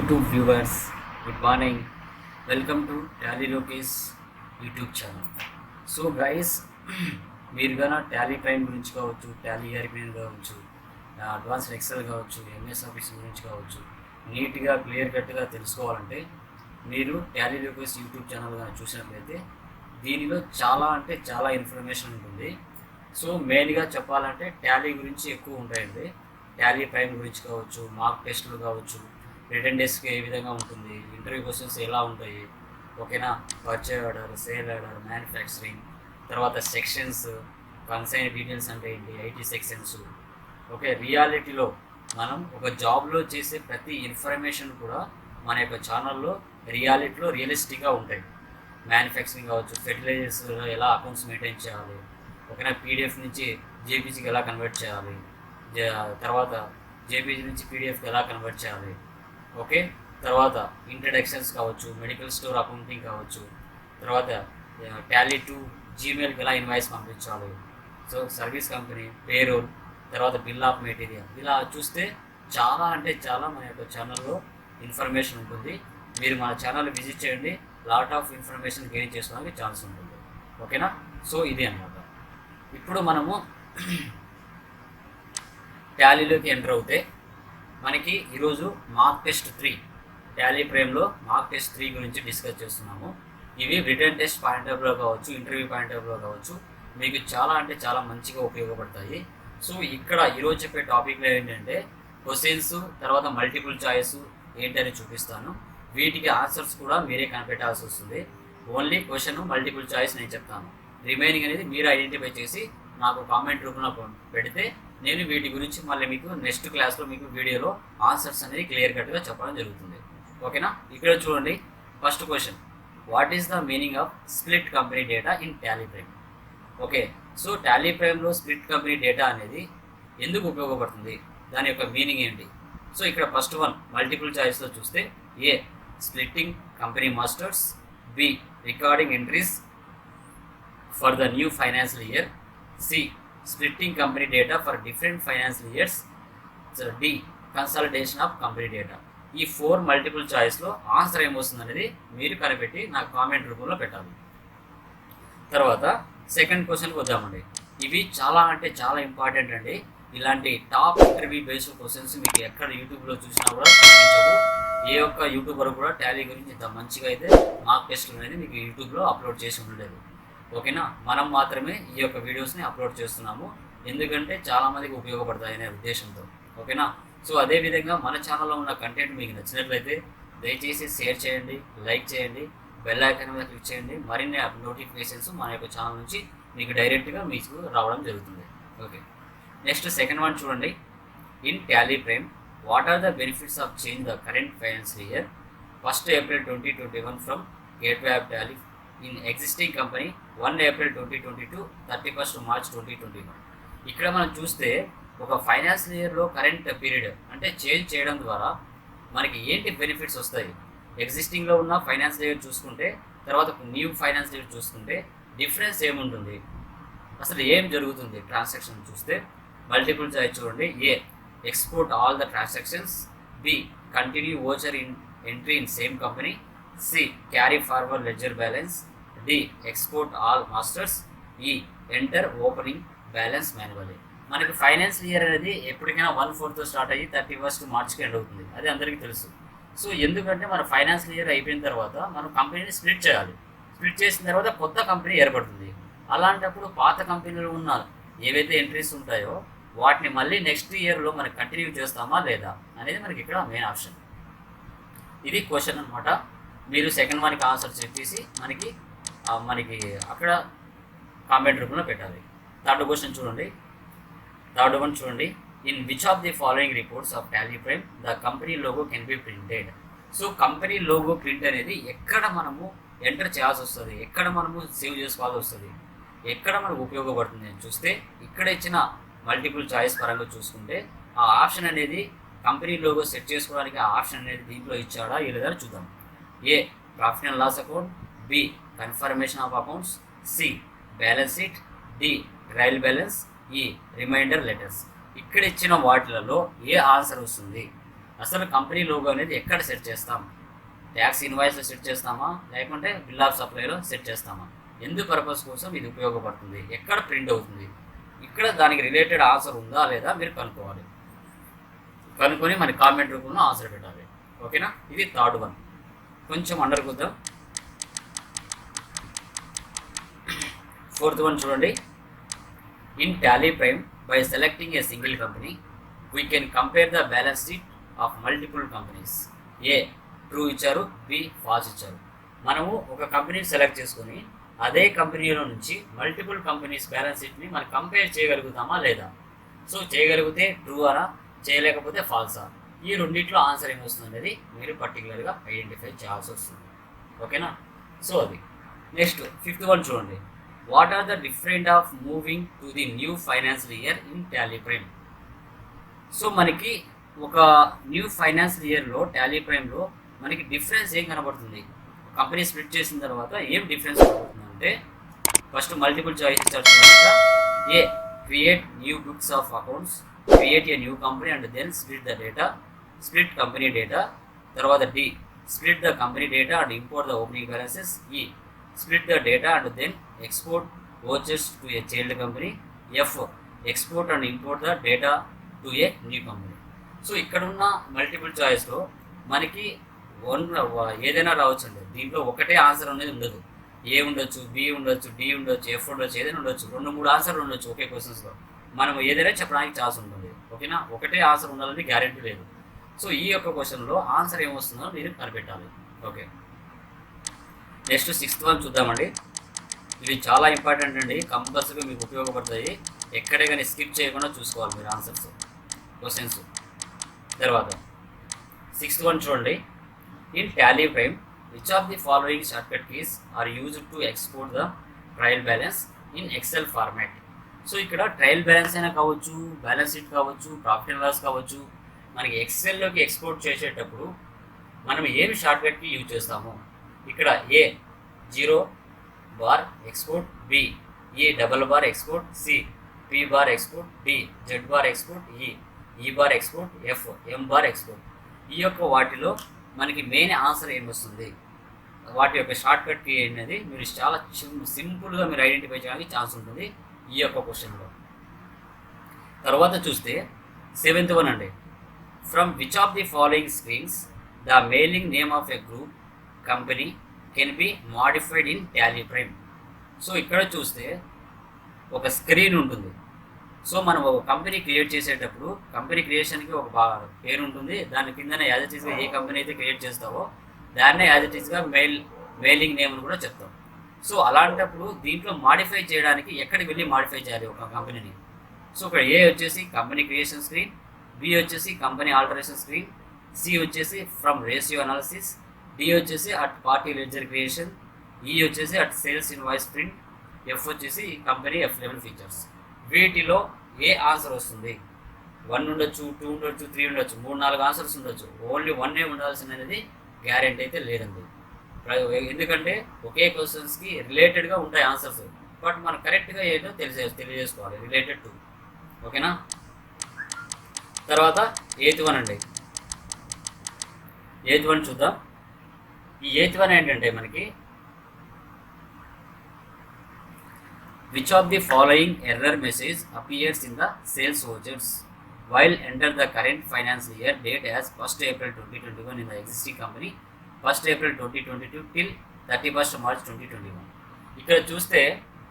YouTube viewers, good morning. Welcome to Tally Lokesh YouTube channel. So guys, మీరు గన Tally prime గురించి కావచ్చు, Tally ERP కావచ్చు, advanced Excel కావచ్చు, ఎంఎస్ ఆఫీస్ గురించి కావచ్చు, నీట్గా క్లియర్ కట్గా తెలుసుకోవాలంటే మీరు టాలీ లోకేష్ యూట్యూబ్ ఛానల్ కానీ చూసినట్లయితే దీనిలో చాలా ఇన్ఫర్మేషన్ ఉంటుంది. సో మెయిన్గా చెప్పాలంటే టాలీ గురించి ఎక్కువ ఉంటాయండి. టాలీ ప్రైమ్ గురించి కావచ్చు, మార్క్ టెస్టులు కావచ్చు, రిటర్న్ డెస్క్ ఏ విధంగా ఉంటుంది, ఇంటర్వ్యూ క్వశ్చన్స్ ఎలా ఉంటాయి, ఓకేనా, purchase order, sale order, manufacturing, తర్వాత సెక్షన్స్, కన్సైన్ డీటెయిల్స్ అంటే ఏంటి, ఐటీ సెక్షన్స్, ఓకే. రియాలిటీలో మనం ఒక జాబ్లో చేసే ప్రతి ఇన్ఫర్మేషన్ కూడా మన యొక్క ఛానల్లో రియాలిటీలో రియలిస్టిక్గా ఉంటాయి. మ్యానుఫ్యాక్చరింగ్ కావచ్చు, ఫెర్టిలైజర్స్లో ఎలా అకౌంట్స్ మెయింటైన్ చేయాలి, ఓకేనా, పీడిఎఫ్ నుంచి జేపీజీకి ఎలా కన్వర్ట్ చేయాలి, తర్వాత జేపీజీ నుంచి పీడిఎఫ్కి ఎలా కన్వర్ట్ చేయాలి, ఓకే. తర్వాత ఇంట్రడక్షన్స్ కావచ్చు, మెడికల్ స్టోర్ అకౌంటింగ్ కావచ్చు, తర్వాత టాలీ టు జీమెయిల్కి ఎలా ఇన్వాయిస్ పంపించాలి, సో సర్వీస్ కంపెనీ, పేరోల్, తర్వాత బిల్ ఆఫ్ మెటీరియల్, ఇలా చూస్తే చాలా మన యొక్క ఛానల్లో ఇన్ఫర్మేషన్ ఉంటుంది. మీరు మన ఛానల్ విజిట్ చేయండి, లాట్ ఆఫ్ ఇన్ఫర్మేషన్ గెయిన్ చేసుకోవడానికి ఛాన్స్ ఉంటుంది, ఓకేనా. సో ఇది అన్నమాట. ఇప్పుడు మనము టాలీలోకి ఎంటర్ అవుతే మనకి ఈరోజు మార్క్ టెస్ట్ 3 టాలీ ప్రైమ్లో మార్క్ టెస్ట్ 3 గురించి డిస్కస్ చేస్తున్నాము. ఇవి రిటర్న్ టెస్ట్ పాయింట్ ఆఫ్ వ్యూలో కావచ్చు, ఇంటర్వ్యూ పాయింట్ ఆఫ్ వ్యూలో కావచ్చు, మీకు చాలా మంచిగా ఉపయోగపడతాయి. సో ఇక్కడ ఈరోజు చెప్పే టాపిక్లో ఏంటంటే క్వశ్చన్స్, తర్వాత మల్టిపుల్ చాయిస్ ఏంటని చూపిస్తాను. వీటికి ఆన్సర్స్ కూడా మీరే కనిపెట్టాల్సి వస్తుంది. ఓన్లీ క్వశ్చన్, మల్టిపుల్ చాయిస్ నేను చెప్తాను. రిమైనింగ్ అనేది మీరు ఐడెంటిఫై చేసి నాకు కామెంట్ రూపంలో పెడితే నేను వీటి గురించి మళ్ళీ మీకు నెక్స్ట్ క్లాస్లో మీకు వీడియోలో ఆన్సర్స్ అనేది క్లియర్ కట్గా చెప్పడం జరుగుతుంది, ఓకేనా. ఇక్కడ చూడండి, first question, what is the meaning of split company data in Tally Prime? Okay, so Tally ప్రైమ్లో స్ప్లిట్ కంపెనీ డేటా అనేది ఎందుకు ఉపయోగపడుతుంది, దాని యొక్క మీనింగ్ ఏంటి? సో ఇక్కడ ఫస్ట్ వన్ మల్టిపుల్ చాయిస్లో చూస్తే, A splitting company masters, B recording entries for the new financial year, C splitting company data for different financial years, so D consolidation of company data. ఈ 4 multiple చాయిస్లో answer ఏమొస్తుంది అనేది మీరు కనిపెట్టి నాకు comment రూపంలో పెట్టాలి. తర్వాత సెకండ్ క్వశ్చన్కి వద్దామండి. ఇవి చాలా ఇంపార్టెంట్ అండి. ఇలాంటి టాప్ ఇంటర్వ్యూ బేస్డ్ క్వశ్చన్స్ మీకు ఎక్కడ యూట్యూబ్లో చూసినా కూడా కనిపించవు. ఏ ఒక్క యూట్యూబర్ కూడా టాలీ గురించి ఇంత మంచిగా అయితే మార్క్ టెస్ట్లు అనేది మీకు యూట్యూబ్లో అప్లోడ్ చేసి ఉండలేదు, ఓకేనా. మనం మాత్రమే ఈ యొక్క వీడియోస్ని అప్లోడ్ చేస్తున్నాము, ఎందుకంటే చాలామందికి ఉపయోగపడతాయి అనే ఉద్దేశంతో, ఓకేనా. సో అదేవిధంగా మన ఛానల్లో ఉన్న కంటెంట్ మీకు నచ్చినట్లయితే దయచేసి షేర్ చేయండి, లైక్ చేయండి, బెల్ ఐకాన్ మీద క్లిక్ చేయండి. మరిన్ని నోటిఫికేషన్స్ మన యొక్క ఛానల్ నుంచి మీకు డైరెక్ట్గా మీకు రావడం జరుగుతుంది, ఓకే. నెక్స్ట్ సెకండ్ వన్ చూడండి, in Tally Prime what are the benefits of change the current financial year 1st April 2021 from gateway of Tally in existing company 1 April 2022 31st March 2021. ఇక్కడ మనం చూస్తే ఒక ఫైనాన్షియల్ ఇయర్లో కరెంట్ పీరియడ్ అంటే change చేయడం ద్వారా మనకి ఏంటి బెనిఫిట్స్ వస్తాయి. ఎగ్జిస్టింగ్లో ఉన్న ఫైనాన్షియల్ ఇయర్ చూసుకుంటే, తర్వాత న్యూ ఫైనాన్షియల్ ఇయర్ చూసుకుంటే డిఫరెన్స్ ఏముంటుంది, అసలు ఏం జరుగుతుంది ట్రాన్సాక్షన్ చూస్తే. మల్టిపుల్ చాయిస్ చూడండి, A export all the transactions, B continue voucher in entry in same company, C carry forward ledger balance, D export all masters, E enter opening balance manually. మనకి ఫైనాన్షియల్ ఇయర్ అనేది ఎప్పటికైనా 1/4తో స్టార్ట్ అయ్యి 31st Marchకి end అవుతుంది, అది అందరికీ తెలుసు. సో ఎందుకంటే మన ఫైనాన్షియల్ ఇయర్ అయిపోయిన తర్వాత మనం కంపెనీని స్ప్లిట్ చేయాలి. స్ప్లిట్ చేసిన తర్వాత కొత్త కంపెనీ ఏర్పడుతుంది. అలాంటప్పుడు పాత కంపెనీలో ఉన్న ఏవైతే ఎంట్రీస్ ఉంటాయో వాటిని మళ్ళీ నెక్స్ట్ ఇయర్లో మనకి కంటిన్యూ చేస్తామా లేదా అనేది మనకి ఇక్కడ మెయిన్ ఆప్షన్. ఇది క్వశ్చన్ అనమాట. మీరు సెకండ్ వన్కి ఆన్సర్ చెప్పేసి మనకి అక్కడ కామెంట్ రూపంలో పెట్టాలి. థర్డ్ వన్ చూడండి, in which of the following reports of Tally prime the company logo can be printed? So company logo print అనేది ఎక్కడ మనము ఎంటర్ చేయాల్సి వస్తుంది, ఎక్కడ మనము సేవ్ చేసుకోవాల్సి వస్తుంది, ఎక్కడ మనకు ఉపయోగపడుతుంది అని చూస్తే, ఇక్కడ ఇచ్చిన మల్టిపుల్ చాయిస్ పరంగా చూసుకుంటే ఆ ఆప్షన్ అనేది కంపెనీ లోగో సెట్ చేసుకోవడానికి ఆ ఆప్షన్ అనేది దీంట్లో ఇచ్చాడా లేదా చూద్దాం. A profit and loss account, B confirmation of accounts, C balance sheet, D trial balance, E reminder letters. ఇక్కడ ఇచ్చిన వాటిలలో ఏ ఆన్సర్ వస్తుంది అసలు కంపెనీ లోగో అనేది ఎక్కడ సెట్ చేస్తాం? ట్యాక్స్ ఇన్వాయిస్లో సెట్ చేస్తామా, లేకుంటే బిల్ ఆఫ్ సప్లైలో సెట్ చేస్తామా? ఎందు పర్పస్ కోసం ఇది ఉపయోగపడుతుంది, ఎక్కడ ప్రింట్ అవుతుంది, ఇక్కడ దానికి రిలేటెడ్ ఆన్సర్ ఉందా లేదా మీరు కనుక్కోవాలి. కనుక్కొని మన కామెంట్ రూపంలో ఆన్సర్ పెట్టాలి. ఓకేనా? ఇది థర్డ్ వన్. కొంచెం అండర్ కుద్దాం. ఫోర్త్ వన్ చూడండి. In Tally prime by selecting a single company we can compare the balance sheet of multiple companies. A true ఇచ్చారు, బి ఫాల్స్ ఇచ్చారు. మనము ఒక కంపెనీని సెలెక్ట్ చేసుకొని అదే కంపెనీలో నుంచి మల్టిపుల్ కంపెనీస్ బ్యాలెన్స్ షీట్ని మనం కంపేర్ చేయగలుగుతామా లేదా? సో చేయగలిగితే ట్రూ అనా, చేయలేకపోతే ఫాల్సా? ఈ రెండింటిలో ఆన్సర్ ఏమొస్తుంది అనేది మీరు పర్టికులర్గా ఐడెంటిఫై చేయాల్సి వస్తుంది. ఓకేనా? సో అది. నెక్స్ట్ ఫిఫ్త్ వన్ చూడండి. What are the different of moving to the new financial year in Tally Prime? So మనకి ఒక న్యూ ఫైనాన్షియల్ ఇయర్లో టాలీ ప్రైమ్లో మనకి డిఫరెన్స్ ఏం కనబడుతుంది? కంపెనీ స్ప్లిట్ చేసిన తర్వాత ఏం డిఫరెన్స్ కనబడుతుంది అంటే, ఫస్ట్ మల్టిపుల్ చాయిస్ ఇచ్చారు. A create new books of accounts, create a new company and then split the data, split company data. తర్వాత D split the company data and import the opening balances. E split the data and then export vouchers to a child company. F export and import the data to a new company. So ఇక్కడ ఉన్న multiple చాయిస్లో మనకి ఏదైనా రావచ్చు అండి. దీంట్లో ఒకటే answer అనేది ఉండదు. ఏ ఉండొచ్చు, బి ఉండొచ్చు, డి ఉండొచ్చు, ఎఫ్ ఉండొచ్చు, ఏదైనా ఉండొచ్చు. 2-3 ఆన్సర్లు ఉండొచ్చు ఒకే క్వశ్చన్స్లో. మనం ఏదైనా చెప్పడానికి ఛాన్స్ ఉంటుంది. ఓకేనా? ఒకటే ఆన్సర్ ఉండాలని గ్యారెంటీ లేదు. సో ఈ యొక్క క్వశ్చన్లో ఆన్సర్ ఏమొస్తుందో మీరు కనిపెట్టాలి. ఓకే. నెక్స్ట్ సిక్స్త్ వన్ చూద్దామండి. ఇవి చాలా ఇంపార్టెంట్ అండి, కంపల్సరీగా మీకు ఉపయోగపడతాయి. ఎక్కడే కానీ స్కిప్ చేయకుండా చూసుకోవాలి మీరు ఆన్సర్స్, క్వశ్చన్స్. తర్వాత సిక్స్త్ వన్ చూడండి. In Tally Prime which of the following shortcut keys are used to export the trial balance in Excel format? So ఇక్కడ ట్రయల్ బ్యాలెన్స్ అయినా కావచ్చు, బ్యాలెన్స్ షీట్ కావచ్చు, ప్రాఫిట్ అండ్ లాస్ కావచ్చు, మనకి ఎక్సెల్లోకి export చేసేటప్పుడు మనం ఏమి షార్ట్కట్కి యూజ్ చేస్తాము? ఇక్కడ A 0 bar export, B A double bar export, C P bar export, D Z bar export, E bar export, F M bar export. ఈ యొక్క వాటిలో మనకి మెయిన్ ఆన్సర్ ఏమొస్తుంది, వాటి యొక్క షార్ట్కట్ కీ అనేది మీరు చాలా సింపుల్గా మీరు ఐడెంటిఫై చేయడానికి ఛాన్స్ ఉంటుంది ఈ యొక్క క్వశ్చన్లో. తర్వాత చూస్తే 7th వన్ అండి. From which of the following screens the mailing name of a group company can be modified in Tally Prime? So ఇక్కడ చూస్తే ఒక స్క్రీన్ ఉంటుంది. సో మనం ఒక కంపెనీ క్రియేట్ చేసేటప్పుడు కంపెనీ క్రియేషన్కి ఒక పేరు ఉంటుంది. దాని కిందనే యాజ్ ఇట్ ఈస్గా ఏ కంపెనీ అయితే క్రియేట్ చేస్తావో దాన్నే యాజ్ ఇట్ ఈస్గా మెయిలింగ్ నేమ్ అని కూడా చెప్తాం. సో అలాంటప్పుడు దీంట్లో మాడిఫై చేయడానికి ఎక్కడికి వెళ్ళి మాడిఫై చేయాలి ఒక కంపెనీని? సో ఇక్కడ ఏ వచ్చేసి కంపెనీ క్రియేషన్ స్క్రీన్, బి వచ్చేసి కంపెనీ ఆల్టరేషన్ స్క్రీన్, సి వచ్చేసి ఫ్రమ్ రేషియో అనాలిసిస్, డి వచ్చేసి అట్ పార్టీ లెడ్జర్ క్రియేషన్, ఈ వచ్చేసి at sales invoice print, F వచ్చేసి కంపెనీ ఎఫ్ లెవెల్ ఫీచర్స్. వీటిలో ఏ ఆన్సర్ వస్తుంది? 1 ఉండొచ్చు, 2 ఉండొచ్చు, 3 ఉండొచ్చు, 3-4 ఆన్సర్స్ ఉండొచ్చు. ఓన్లీ 1 ఉండాల్సినది గ్యారెంటీ అయితే లేదండి. ఎందుకంటే ఒకే క్వశ్చన్స్కి రిలేటెడ్గా ఉంటాయి ఆన్సర్స్, బట్ మనం కరెక్ట్గా ఏదో తెలియజేసుకోవాలి రిలేటెడ్ టు. ఓకేనా? తర్వాత 8th వన్ అండి. 8th వన్ చూద్దాం. ఈ 8th వన్ ఏంటంటే మనకి which of the following error message appears in the sales vouchers while enter the current financial year date as 1st April 2021 in the existing company, 1st April 2022 till 31st March 2021. ఇక్కడ చూస్తే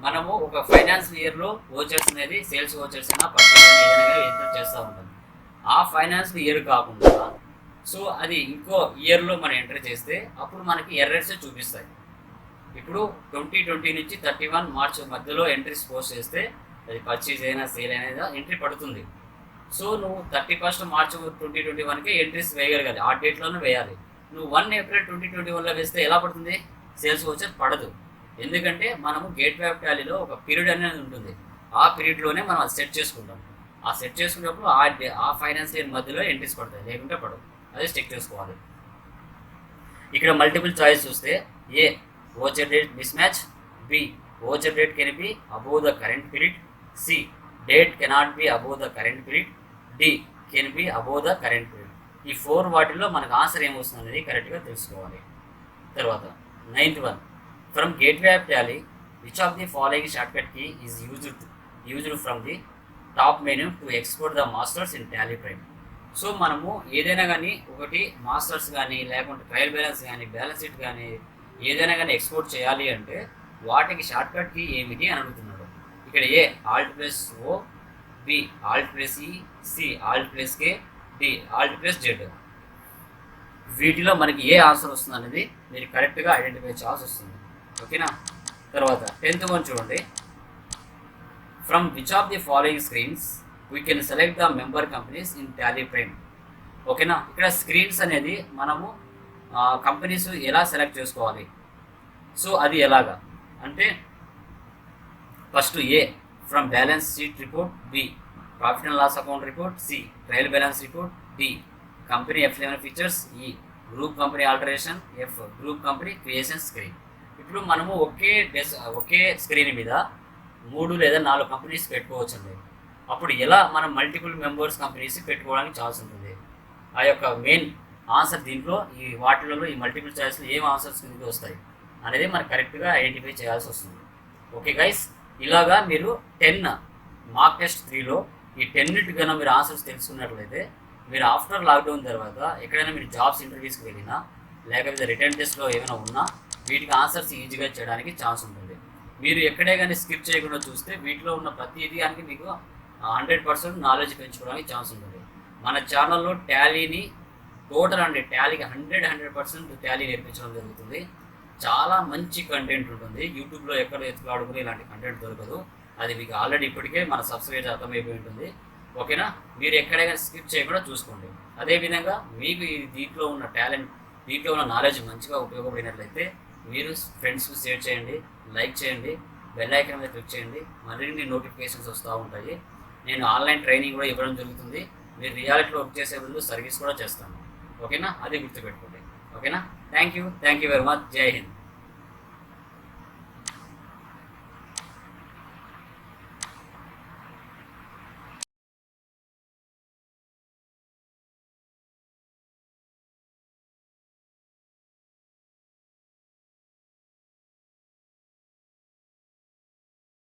మనము ఒక financial ఇయర్లో vouchers అనేది sales vouchers అయినా purchase అయినా ఏదైనా enter చేస్తూ ఉంటాం. ఆ ఫైనాన్షియల్ ఇయర్ కాకుండా సో అది ఇంకో ఇయర్లో మనం ఎంటర్ చేస్తే అప్పుడు మనకి ఎర్రర్స్ చూపిస్తాయి. ఇప్పుడు 2020 నుంచి 31 మార్చ్ మధ్యలో ఎంట్రీస్ పోస్ట్ చేస్తే అది పర్చేజ్ అయినా సేల్ అయినా ఎంట్రీ పడుతుంది. సో నువ్వు 31st మార్చ్ 2021కే ఎంట్రీస్ వేయగలగాలి, ఆ డేట్లోనే వేయాలి. నువ్వు 1 ఏప్రిల్ 2021లో వేస్తే ఎలా పడుతుంది? సేల్స్ వచ్చేది పడదు. ఎందుకంటే మనము గేట్ వే ఆఫ్ టాలీలో ఒక పీరియడ్ అనేది ఉంటుంది. ఆ పీరియడ్లోనే మనం అది సెట్ చేసుకుంటాం. ఆ సెట్ చేసుకున్నప్పుడు ఆ ఫైనాన్షియల్ ఇయర్ మధ్యలో ఎంట్రీస్ పడతాయి, లేకుంటే పడవు. అది చెక్ చేసుకోవాలి. ఇక్కడ మల్టిపుల్ చాయిస్ చూస్తే ఏ voucher date mismatch, B voucher date can be above the current period, C date cannot be above the current period, D can be above the current period. ఈ 4 వాటిల్లో మనకు ఆన్సర్ ఏమొస్తుంది అనేది కరెక్ట్గా తెలుసుకోవాలి. తర్వాత 9th one, from gateway of Tally which of the following shortcut key is used from the top menu to export the masters in Tally Prime. So మనము ఏదైనా కానీ ఒకటి మాస్టర్స్ కానీ లేకుంటే ట్రయల్ బ్యాలెన్స్ కానీ బ్యాలెన్స్ షీట్ కానీ ఏదైనా కానీ ఎక్స్పోర్ట్ చేయాలి అంటే వాటికి షార్ట్కట్ కీ ఏమిటి అని అడుగుతున్నాడు. ఇక్కడ ఏ Alt+O, B Alt+E, C Alt+K, D Alt+Z. వీటిలో మనకి ఏ ఆన్సర్ వస్తుంది అనేది మీరు కరెక్ట్గా ఐడెంటిఫై చేయాల్సి వస్తుంది. ఓకేనా. తర్వాత 10th వన్ చూడండి, from which of the following screens we can select the member companies in Tally prime. ఓకేనా. ఇక్కడ స్క్రీన్స్ అనేది మనము కంపెనీస్ ఎలా సెలెక్ట్ చేసుకోవాలి. సో అది ఎలాగా అంటే first A from balance sheet report, B profit and loss account report, C trial balance report, D company F11 features, E group company alteration, F group company creation screen. ఇప్పుడు మనము ఒకే screen మీద 3 లేదా 4 companies పెట్టుకోవచ్చండి. అప్పుడు ఎలా మనం multiple members companies పెట్టుకోవడానికి chance ఉంటుంది. ఆ యొక్క మెయిన్ ఆన్సర్ దీంట్లో ఈ వాటిలలో ఈ మల్టిపుల్ చాయిస్లో ఏం ఆన్సర్స్ కిందకి వస్తాయి అనేది మనకు కరెక్ట్గా ఐడెంటిఫై చేయాల్సి వస్తుంది. ఓకే గైస్, ఇలాగా మీరు 10 మార్క్ టెస్ట్ 3లో ఈ 10 కన్నా మీరు ఆన్సర్స్ తెలుసుకున్నట్లయితే మీరు ఆఫ్టర్ లాక్డౌన్ తర్వాత ఎక్కడైనా మీరు జాబ్స్ ఇంటర్వ్యూస్కి వెళ్ళినా లేకపోతే రిటర్న్ టెస్ట్లో ఏమైనా ఉన్నా వీటికి ఆన్సర్స్ ఈజీగా చేయడానికి ఛాన్స్ ఉంటుంది. మీరు ఎక్కడే కానీ స్కిప్ చేయకుండా చూస్తే వీటిలో ఉన్న ప్రతి దానికి మీకు 100% నాలెడ్జ్ పెంచుకోవడానికి ఛాన్స్ ఉంటుంది. మన ఛానల్లో టాలీని టోటల్ టాలీకి 100% టాలీ నేర్పించడం జరుగుతుంది. చాలా మంచి కంటెంట్ ఉంటుంది. యూట్యూబ్లో ఎక్కడ ఎత్తులాడుకుని ఇలాంటి కంటెంట్ దొరకదు. అది మీకు ఆల్రెడీ ఇప్పటికే మన సబ్స్క్రైబ్ అర్థమైపోయి ఉంటుంది. ఓకేనా. మీరు ఎక్కడైనా స్కిప్ చేయకుండా చూసుకోండి. అదేవిధంగా మీకు దీంట్లో ఉన్న టాలెంట్, దీంట్లో ఉన్న నాలెడ్జ్ మంచిగా ఉపయోగపడినట్లయితే మీరు ఫ్రెండ్స్కి షేర్ చేయండి, లైక్ చేయండి, బెల్ ఐకాన్ మీద క్లిక్ చేయండి. మరిన్ని నోటిఫికేషన్స్ వస్తూ ఉంటాయి. నేను ఆన్లైన్ ట్రైనింగ్ కూడా ఇవ్వడం జరుగుతుంది. మీరు రియాలిటీలో వర్క్ చేసే ముందు సర్వీస్ కూడా చేస్తాను. ఓకేనా, అది గుర్తుపెట్టుకోండి. ఓకేనా. Thank you very much. జై హింద్.